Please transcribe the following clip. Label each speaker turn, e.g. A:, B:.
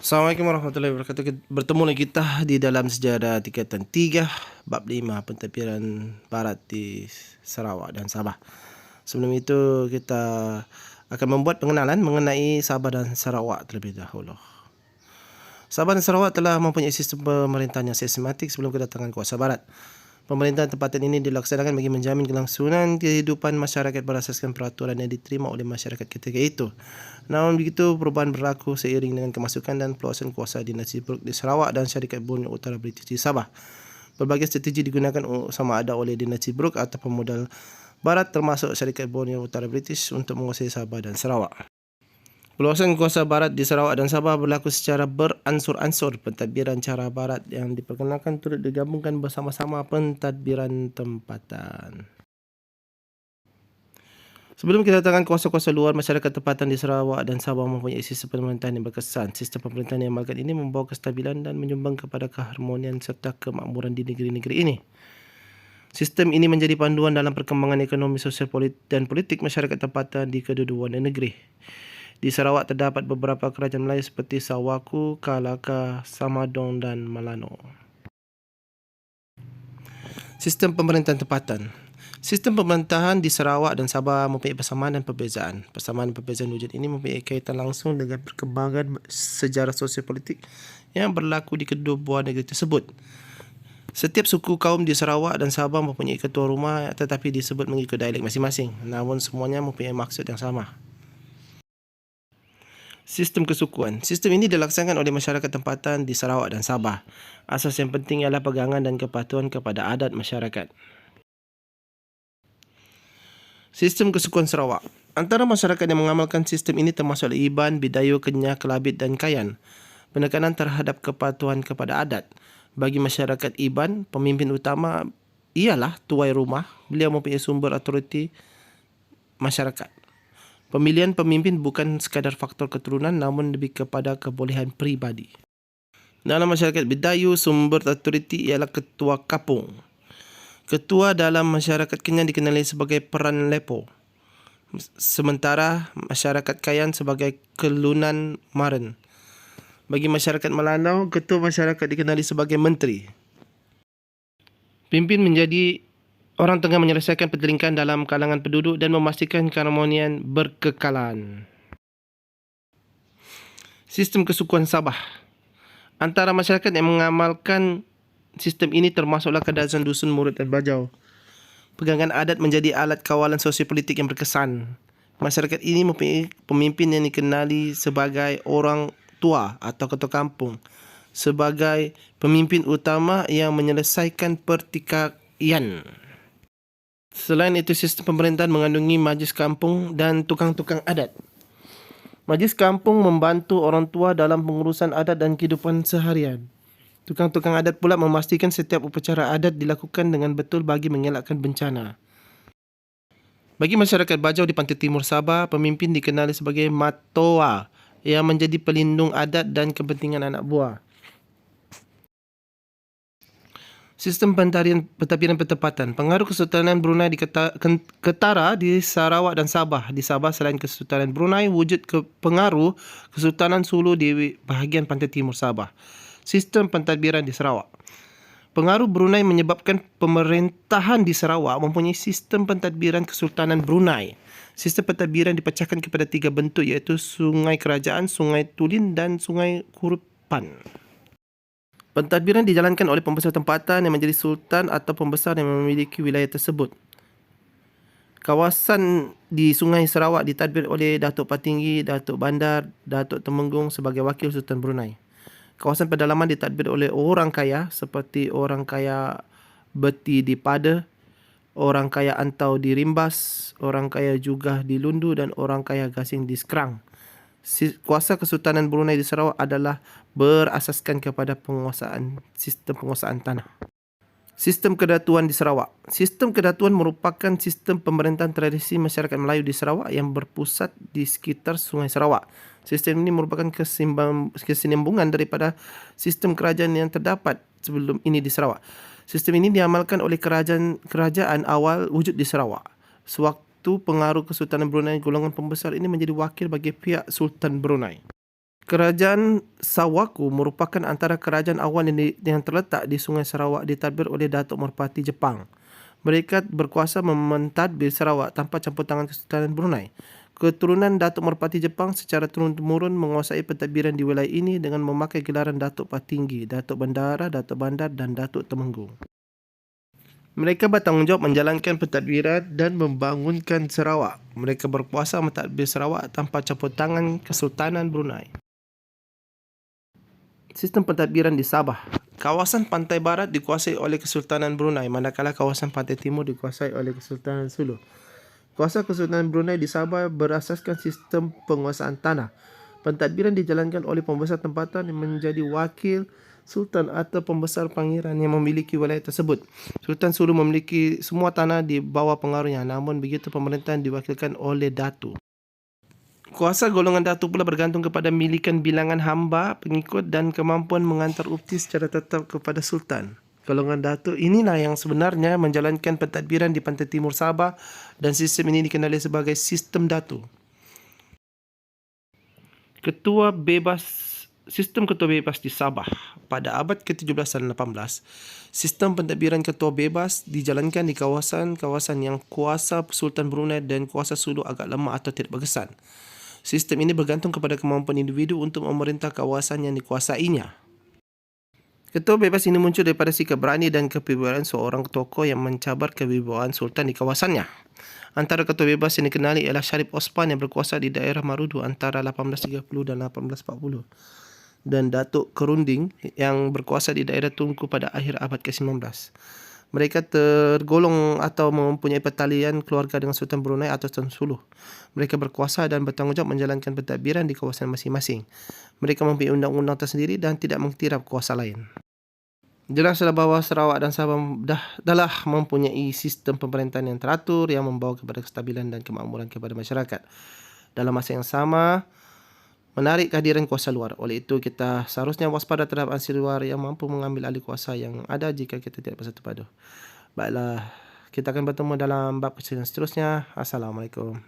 A: Assalamualaikum warahmatullahi wabarakatuh. Bertemu lagi kita di dalam sejarah tingkatan 3 bab 5 pentadbiran barat di Sarawak dan Sabah. Sebelum itu kita akan membuat pengenalan mengenai Sabah dan Sarawak terlebih dahulu. Sabah dan Sarawak telah mempunyai sistem pemerintahan yang sistematik sebelum kedatangan kuasa barat. Pemerintahan tempatan ini dilaksanakan bagi menjamin kelangsungan kehidupan masyarakat berasaskan peraturan yang diterima oleh masyarakat ketika itu. Namun begitu, perubahan berlaku seiring dengan kemasukan dan peluasan kuasa dinasti Brooke di Sarawak dan syarikat Borneo Utara British di Sabah. Berbagai strategi digunakan sama ada oleh dinasti Brooke atau pemodal barat termasuk syarikat Borneo Utara British untuk menguasai Sabah dan Sarawak. Peluasan kuasa barat di Sarawak dan Sabah berlaku secara beransur-ansur. Pentadbiran cara barat yang diperkenalkan turut digabungkan bersama-sama pentadbiran tempatan. Sebelum kedatangan kuasa-kuasa luar, masyarakat tempatan di Sarawak dan Sabah mempunyai sistem pemerintahan yang berkesan. Sistem pemerintahan yang magat ini membawa kestabilan dan menyumbang kepada keharmonian serta kemakmuran di negeri-negeri ini. Sistem ini menjadi panduan dalam perkembangan ekonomi, sosial dan politik masyarakat tempatan di kedua-dua negeri. Di Sarawak terdapat beberapa kerajaan Melayu seperti Sawaku, Kalaka, Samadong dan Malano. Sistem pemerintahan tempatan. Sistem pemerintahan di Sarawak dan Sabah mempunyai persamaan dan perbezaan. Persamaan dan perbezaan wujud ini mempunyai kaitan langsung dengan perkembangan sejarah sosial politik yang berlaku di kedua buah negeri tersebut. Setiap suku kaum di Sarawak dan Sabah mempunyai ketua rumah tetapi disebut mengikut dialek masing-masing. Namun semuanya mempunyai maksud yang sama. Sistem kesukuan. Sistem ini dilaksanakan oleh masyarakat tempatan di Sarawak dan Sabah. Asas yang penting ialah pegangan dan kepatuhan kepada adat masyarakat. Sistem kesukuan Sarawak. Antara masyarakat yang mengamalkan sistem ini termasuk Iban, Bidayu, Kenyah, Kelabit dan Kayan. Penekanan terhadap kepatuhan kepada adat. Bagi masyarakat Iban, pemimpin utama ialah tuai rumah. Beliau mempunyai sumber autoriti masyarakat. Pemilihan pemimpin bukan sekadar faktor keturunan namun lebih kepada kebolehan peribadi. Dalam masyarakat Bidayu, sumber autoriti ialah ketua kapung. Ketua dalam masyarakat Kenyah dikenali sebagai peran lepo. Sementara masyarakat Kayan sebagai kelunan maren. Bagi masyarakat Melanau, ketua masyarakat dikenali sebagai menteri. Pimpin menjadi orang tengah menyelesaikan pertelingkan dalam kalangan penduduk dan memastikan keharmonian berkekalan. Sistem kesukuan Sabah. Antara masyarakat yang mengamalkan sistem ini termasuklah Kadazan, Dusun, Murid dan Bajau. Pegangan adat menjadi alat kawalan sosio-politik yang berkesan. Masyarakat ini mempunyai pemimpin yang dikenali sebagai orang tua atau ketua kampung, sebagai pemimpin utama yang menyelesaikan pertikaian. Selain itu, sistem pemerintahan mengandungi majlis kampung dan tukang-tukang adat. Majlis kampung membantu orang tua dalam pengurusan adat dan kehidupan seharian. Tukang-tukang adat pula memastikan setiap upacara adat dilakukan dengan betul bagi mengelakkan bencana. Bagi masyarakat Bajau di pantai timur Sabah, pemimpin dikenali sebagai Matoa yang menjadi pelindung adat dan kepentingan anak buah. Sistem pentadbiran pertempatan. Pengaruh Kesultanan Brunei di ketara di Sarawak dan Sabah. Di Sabah, selain Kesultanan Brunei, wujud pengaruh Kesultanan Sulu di bahagian pantai timur Sabah. Sistem pentadbiran di Sarawak. Pengaruh Brunei menyebabkan pemerintahan di Sarawak mempunyai sistem pentadbiran Kesultanan Brunei. Sistem pentadbiran dipecahkan kepada 3 bentuk iaitu Sungai Kerajaan, Sungai Tulin dan Sungai Kurupan. Pentadbiran dijalankan oleh pembesar tempatan yang menjadi sultan atau pembesar yang memiliki wilayah tersebut. Kawasan di Sungai Sarawak ditadbir oleh Datuk Patinggi, Datuk Bandar, Datuk Temenggung sebagai wakil Sultan Brunei. Kawasan pedalaman ditadbir oleh orang kaya seperti orang kaya Beti di Pada, orang kaya Antau di Rimbas, orang kaya Jugah di Lundu dan orang kaya Gasing di Skrang. Kuasa Kesultanan Brunei di Sarawak adalah berasaskan kepada sistem penguasaan tanah. Sistem kedatuan di Sarawak. Sistem kedatuan merupakan sistem pemerintahan tradisi masyarakat Melayu di Sarawak yang berpusat di sekitar Sungai Sarawak. Sistem ini merupakan kesinambungan daripada sistem kerajaan yang terdapat sebelum ini di Sarawak. Sistem ini diamalkan oleh kerajaan awal wujud di Sarawak. Sewaktu pengaruh Kesultanan Brunei, golongan pembesar ini menjadi wakil bagi pihak Sultan Brunei. Kerajaan Sawaku merupakan antara kerajaan awal yang terletak di Sungai Sarawak ditadbir oleh Datuk Merpati Jepang. Mereka berkuasa mentadbir Sarawak tanpa campur tangan Kesultanan Brunei. Keturunan Datuk Merpati Jepang secara turun-temurun menguasai pentadbiran di wilayah ini dengan memakai gelaran Datuk Patinggi, Datuk Bendara, Datuk Bandar dan Datuk Temenggung. Mereka bertanggungjawab menjalankan pentadbiran dan membangunkan Sarawak. Mereka berkuasa mentadbir Sarawak tanpa campur tangan Kesultanan Brunei. Sistem pentadbiran di Sabah. Kawasan pantai barat dikuasai oleh Kesultanan Brunei, manakala kawasan pantai timur dikuasai oleh Kesultanan Sulu. Kuasa Kesultanan Brunei di Sabah berasaskan sistem penguasaan tanah. Pentadbiran dijalankan oleh pembesar tempatan yang menjadi wakil Sultan atau pembesar pangeran yang memiliki wilayah tersebut. Sultan Sulu memiliki semua tanah di bawah pengaruhnya, namun begitu pemerintahan diwakilkan oleh Datu. Kuasa golongan Datu pula bergantung kepada milikan bilangan hamba, pengikut dan kemampuan mengantar upti secara tetap kepada Sultan. Golongan Datu inilah yang sebenarnya menjalankan pentadbiran di pantai timur Sabah dan sistem ini dikenali sebagai sistem Datu. Sistem ketua bebas di Sabah. Pada abad ke-17 dan 18, sistem pentadbiran ketua bebas dijalankan di kawasan-kawasan yang kuasa Sultan Brunei dan kuasa Sulu agak lemah atau tidak berkesan. Sistem ini bergantung kepada kemampuan individu untuk memerintah kawasan yang dikuasainya. Ketua bebas ini muncul daripada sikap berani dan kewibawaan seorang tokoh yang mencabar kewibawaan Sultan di kawasannya. Antara ketua bebas yang dikenali ialah Sharif Osman yang berkuasa di daerah Marudu antara 1830 dan 1840. Dan Datuk Kerunding yang berkuasa di daerah Tunku pada akhir abad ke-19. Mereka tergolong atau mempunyai pertalian keluarga dengan Sultan Brunei atau Sultan Sulu. Mereka berkuasa dan bertanggungjawab menjalankan pentadbiran di kawasan masing-masing. Mereka mempunyai undang-undang tersendiri dan tidak mengiktiraf kuasa lain. Jelaslah bahawa Sarawak dan Sabah dah mempunyai sistem pemerintahan yang teratur yang membawa kepada kestabilan dan kemakmuran kepada masyarakat. Dalam masa yang sama, menarik kehadiran kuasa luar. Oleh itu, kita seharusnya waspada terhadap ansur luar yang mampu mengambil alih kuasa yang ada jika kita tidak bersatu padu. Baiklah, kita akan bertemu dalam bab seterusnya. Assalamualaikum.